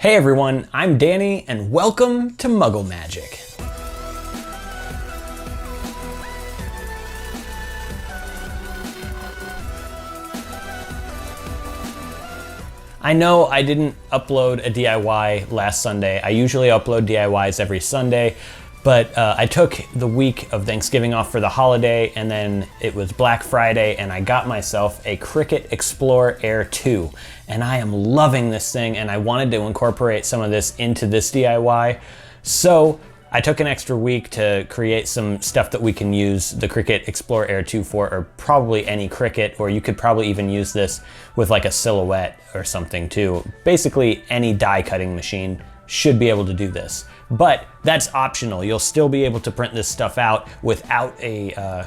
Hey everyone, I'm Danny and welcome to Muggle Magic. I know I didn't upload a DIY last Sunday. I usually upload DIYs every Sunday, but I took the week of Thanksgiving off for the holiday, and then it was Black Friday and I got myself a Cricut Explore Air 2. And I am loving this thing, and I wanted to incorporate some of this into this DIY. So I took an extra week to create some stuff that we can use the Cricut Explore Air 2 for, or probably any Cricut, or you could probably even use this with like a silhouette or something too. Basically any die cutting machine should be able to do this. But that's optional. You'll still be able to print this stuff out without a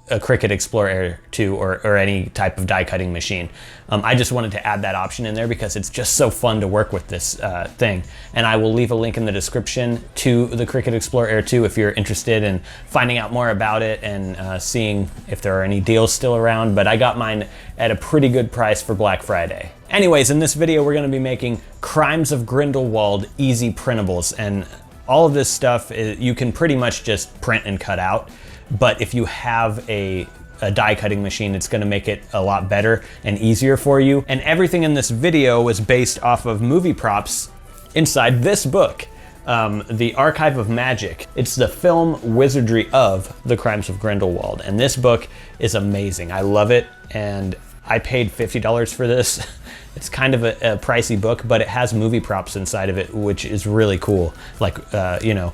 Cricut Explore Air 2 or any type of die cutting machine. I just wanted to add that option in there because it's just so fun to work with this thing. And I will leave a link in the description to the Cricut Explore Air 2 if you're interested in finding out more about it and seeing if there are any deals still around. But I got mine at a pretty good price for Black Friday. Anyways, in this video we're going to be making Crimes of Grindelwald easy printables, and all of this stuff you can pretty much just print and cut out. But if you have a die cutting machine, it's gonna make it a lot better and easier for you. And everything in this video was based off of movie props inside this book, The Archive of Magic. It's the film wizardry of the Crimes of Grindelwald. And this book is amazing. I love it, and I paid $50 for this. It's kind of a pricey book, but it has movie props inside of it, which is really cool. Like, you know,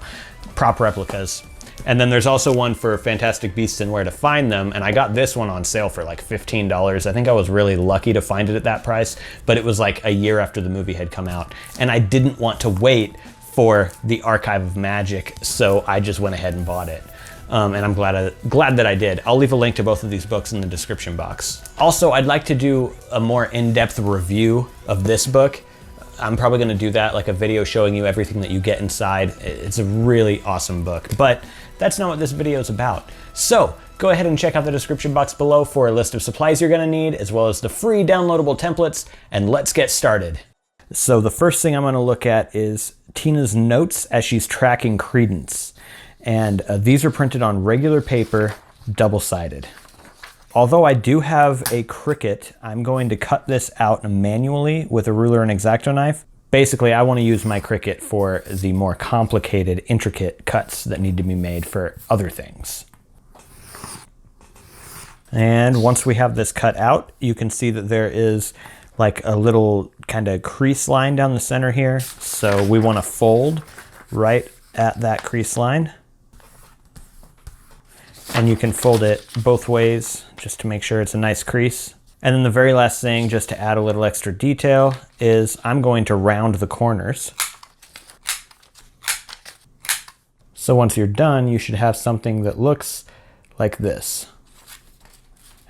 prop replicas. And then there's also one for Fantastic Beasts and Where to Find Them, and I got this one on sale for like $15. I think I was really lucky to find it at that price, but it was like a year after the movie had come out, and I didn't want to wait for The Archive of Magic, so I just went ahead and bought it. And I'm glad that I did. I'll leave a link to both of these books in the description box. Also, I'd like to do a more in-depth review of this book. I'm probably gonna do that, like a video showing you everything that you get inside. It's a really awesome book, but that's not what this video is about. So go ahead and check out the description box below for a list of supplies you're gonna need, as well as the free downloadable templates, and let's get started. So the first thing I'm gonna look at is Tina's notes as she's tracking Credence. And these are printed on regular paper, double-sided. Although I do have a Cricut, I'm going to cut this out manually with a ruler and X-Acto knife. Basically, I want to use my Cricut for the more complicated, intricate cuts that need to be made for other things. And once we have this cut out, you can see that there is like a little kind of crease line down the center here. So we want to fold right at that crease line. And you can fold it both ways just to make sure it's a nice crease. And then the very last thing, just to add a little extra detail, is I'm going to round the corners. So once you're done, you should have something that looks like this.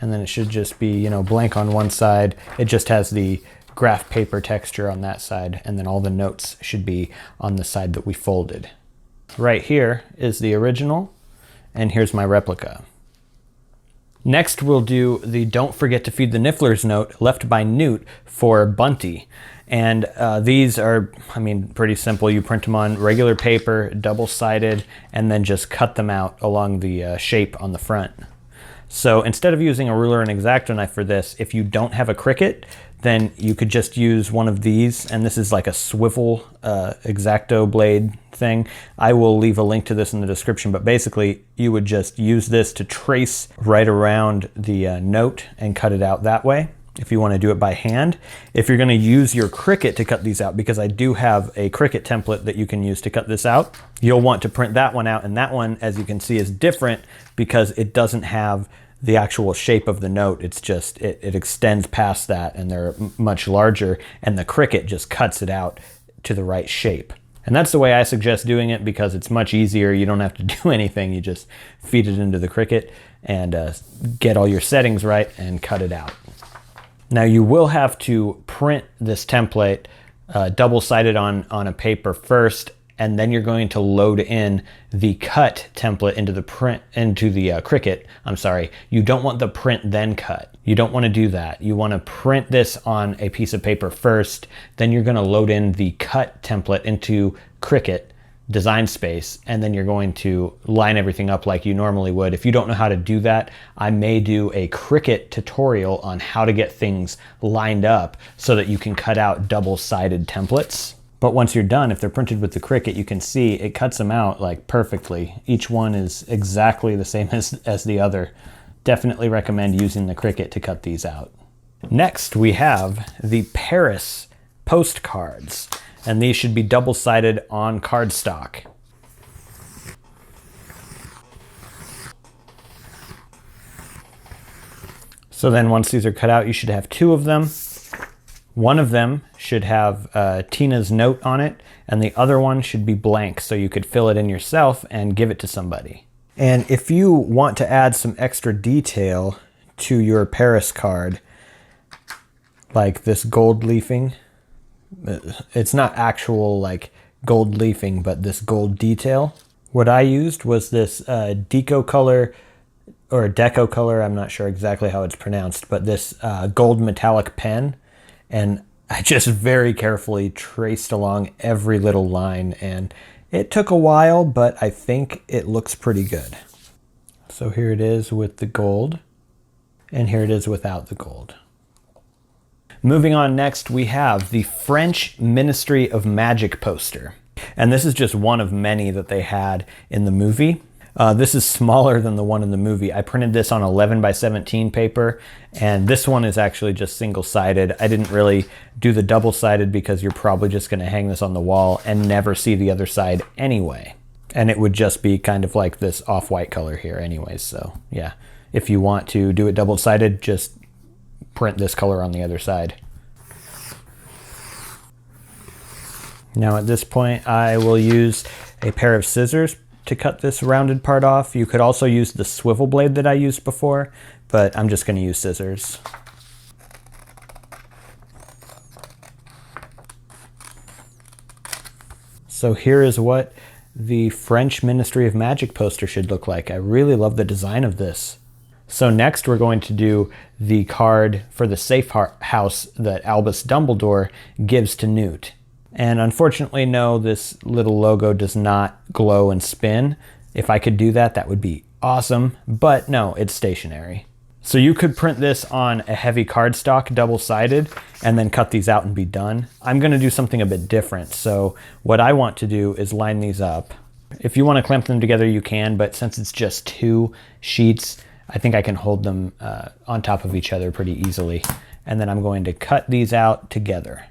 And then it should just be, you know, blank on one side. It just has the graph paper texture on that side, and then all the notes should be on the side that we folded. Right here is the original, and here's my replica. Next, we'll do the Don't Forget to Feed the Nifflers note left by Newt for Bunty. And these are, I mean, pretty simple. You print them on regular paper, double-sided, and then just cut them out along the shape on the front. So instead of using a ruler and X-Acto knife for this, if you don't have a Cricut, then you could just use one of these, and this is like a swivel X-Acto blade thing. I will leave a link to this in the description, but basically you would just use this to trace right around the note and cut it out that way, if you want to do it by hand. If you're going to use your Cricut to cut these out, because I do have a Cricut template that you can use to cut this out, you'll want to print that one out, and that one, as you can see, is different because it doesn't have the actual shape of the note. It's just, it extends past that, and they're much larger, and the Cricut just cuts it out to the right shape. And that's the way I suggest doing it because it's much easier. You don't have to do anything. You just feed it into the Cricut and get all your settings right and cut it out. Now you will have to print this template double-sided on a paper first, and then you're going to load in the cut template into the Cricut. I'm sorry, you don't want the print then cut. You don't want to do that. You want to print this on a piece of paper first, then you're going to load in the cut template into Cricut Design Space, and then you're going to line everything up like you normally would. If you don't know how to do that, I may do a Cricut tutorial on how to get things lined up so that you can cut out double-sided templates. But once you're done, if they're printed with the Cricut, you can see it cuts them out like perfectly. Each one is exactly the same as the other. Definitely recommend using the Cricut to cut these out. Next, we have the Paris postcards, and these should be double-sided on cardstock. So then once these are cut out, you should have 2 of them. One of them should have Tina's note on it, and the other one should be blank, so you could fill it in yourself and give it to somebody. And if you want to add some extra detail to your Paris card, like this gold leafing, it's not actual like gold leafing, but this gold detail. What I used was this Deco Color, or Deco Color, I'm not sure exactly how it's pronounced, but this gold metallic pen. And I just very carefully traced along every little line, and it took a while, but I think it looks pretty good. So here it is with the gold, and here it is without the gold. Moving on, next we have the French Ministry of Magic poster. And this is just one of many that they had in the movie. This is smaller than the one in the movie. I printed this on 11 by 17 paper, and this one is actually just single-sided. I didn't really do the double-sided because you're probably just going to hang this on the wall and never see the other side anyway. And it would just be kind of like this off-white color here anyways. So yeah, if you want to do it double-sided, just print this color on the other side. Now at this point, I will use a pair of scissors to cut this rounded part off. You could also use the swivel blade that I used before, but I'm just going to use scissors. So here is what the French Ministry of Magic poster should look like. I really love the design of this. So next we're going to do the card for the safe house that Albus Dumbledore gives to Newt. And unfortunately, no, this little logo does not glow and spin. If I could do that, that would be awesome, but no, it's stationary. So you could print this on a heavy cardstock, double-sided, and then cut these out and be done. I'm gonna do something a bit different. So what I want to do is line these up. If you wanna clamp them together, you can, but since it's just 2 sheets, I think I can hold them on top of each other pretty easily. And then I'm going to cut these out together.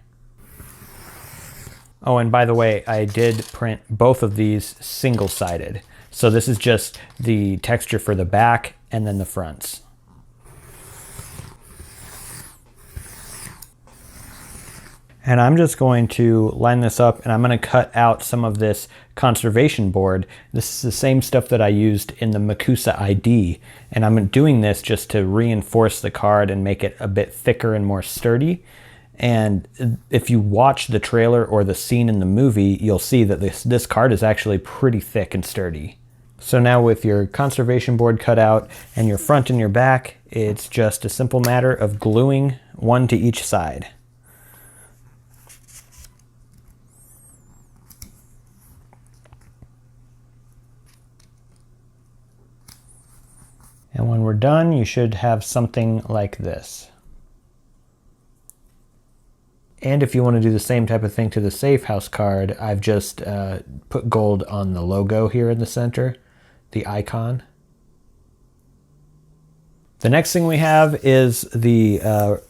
Oh, and by the way, I did print both of these single-sided. So this is just the texture for the back and then the fronts. And I'm just going to line this up, and I'm going to cut out some of this conservation board. This is the same stuff that I used in the Makusa ID, and I'm doing this just to reinforce the card and make it a bit thicker and more sturdy. And if you watch the trailer or the scene in the movie, you'll see that this card is actually pretty thick and sturdy. So now with your conservation board cut out and your front and your back, it's just a simple matter of gluing one to each side. And when we're done, you should have something like this. And if you want to do the same type of thing to the Safehouse card, I've just put gold on the logo here in the center, the icon. The next thing we have is the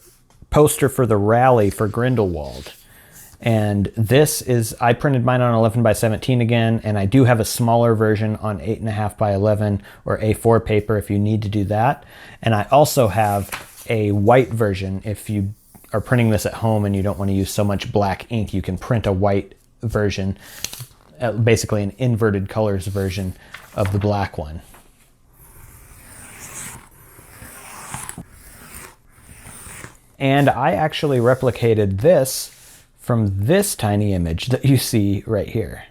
poster for the rally for Grindelwald. And this is, I printed mine on 11 by 17 again, and I do have a smaller version on 8.5 by 11 or A4 paper if you need to do that. And I also have a white version. If you are printing this at home and you don't want to use so much black ink, you can print a white version, basically an inverted colors version of the black one. And I actually replicated this from this tiny image that you see right here.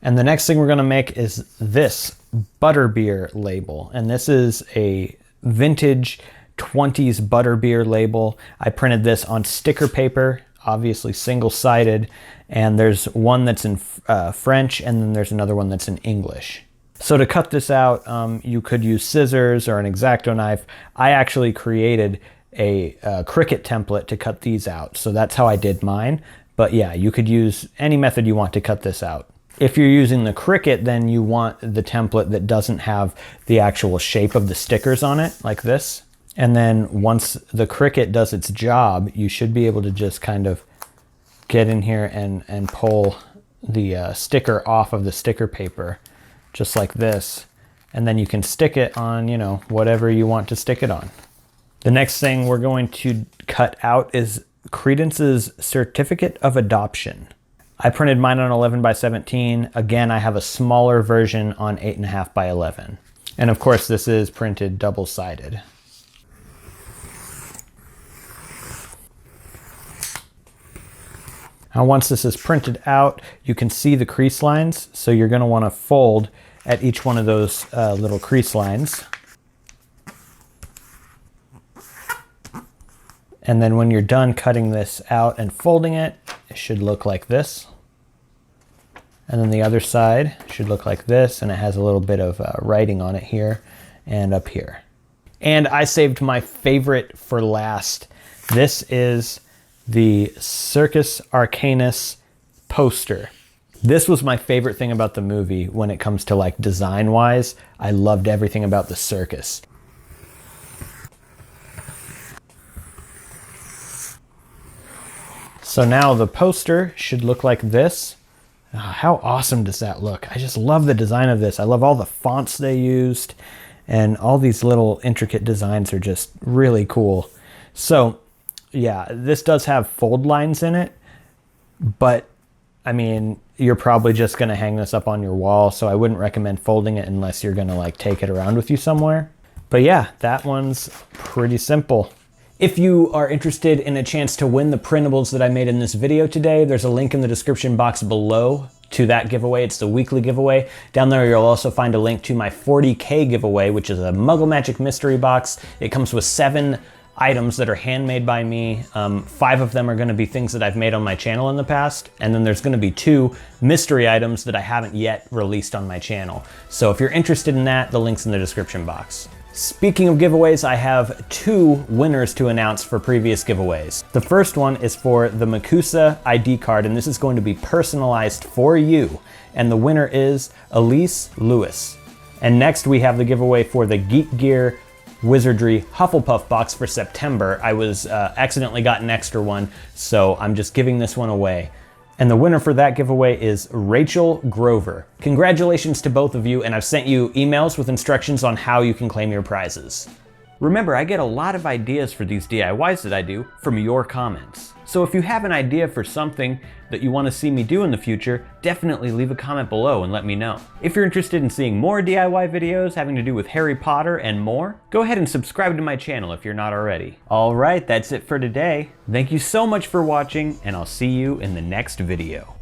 And the next thing we're gonna make is this butterbeer label. And this is a vintage 20s butterbeer label. I printed this on sticker paper, obviously single-sided, and there's one that's in French, and then there's another one that's in English. So to cut this out, you could use scissors or an X-Acto knife. I actually created a Cricut template to cut these out, so that's how I did mine. But yeah, you could use any method you want to cut this out. If you're using the Cricut, then you want the template that doesn't have the actual shape of the stickers on it, like this. And then once the Cricut does its job, you should be able to just kind of get in here and pull the sticker off of the sticker paper, just like this. And then you can stick it on, you know, whatever you want to stick it on. The next thing we're going to cut out is Credence's Certificate of Adoption. I printed mine on 11 by 17. Again, I have a smaller version on 8.5 by 11. And of course, this is printed double-sided. Now, once this is printed out, you can see the crease lines. So you're going to want to fold at each one of those little crease lines. And then when you're done cutting this out and folding it, it should look like this. And then the other side should look like this, and it has a little bit of writing on it here and up here. And I saved my favorite for last. This is the Circus Arcanus poster. This was my favorite thing about the movie when it comes to like design-wise. I loved everything about the circus. So now the poster should look like this. Oh, how awesome does that look? I just love the design of this. I love all the fonts they used, and all these little intricate designs are just really cool. So yeah, this does have fold lines in it, but I mean, you're probably just gonna hang this up on your wall, so I wouldn't recommend folding it unless you're gonna like take it around with you somewhere. But yeah, that one's pretty simple. If you are interested in a chance to win the printables that I made in this video today, there's a link in the description box below to that giveaway. It's the weekly giveaway. Down there you'll also find a link to my 40K giveaway, which is a Muggle Magic mystery box. It comes with 7 items that are handmade by me. 5 of them are going to be things that I've made on my channel in the past, and then there's going to be 2 mystery items that I haven't yet released on my channel. So if you're interested in that, the link's in the description box. Speaking of giveaways, I have 2 winners to announce for previous giveaways. The first one is for the Makusa ID card, and this is going to be personalized for you. And the winner is Elise Lewis. And next we have the giveaway for the Geek Gear Wizardry Hufflepuff box for September. I was accidentally got an extra one, so I'm just giving this one away. And the winner for that giveaway is Rachel Grover. Congratulations to both of you, and I've sent you emails with instructions on how you can claim your prizes. Remember, I get a lot of ideas for these DIYs that I do from your comments. So if you have an idea for something that you want to see me do in the future, definitely leave a comment below and let me know. If you're interested in seeing more DIY videos having to do with Harry Potter and more, go ahead and subscribe to my channel if you're not already. All right, that's it for today. Thank you so much for watching, and I'll see you in the next video.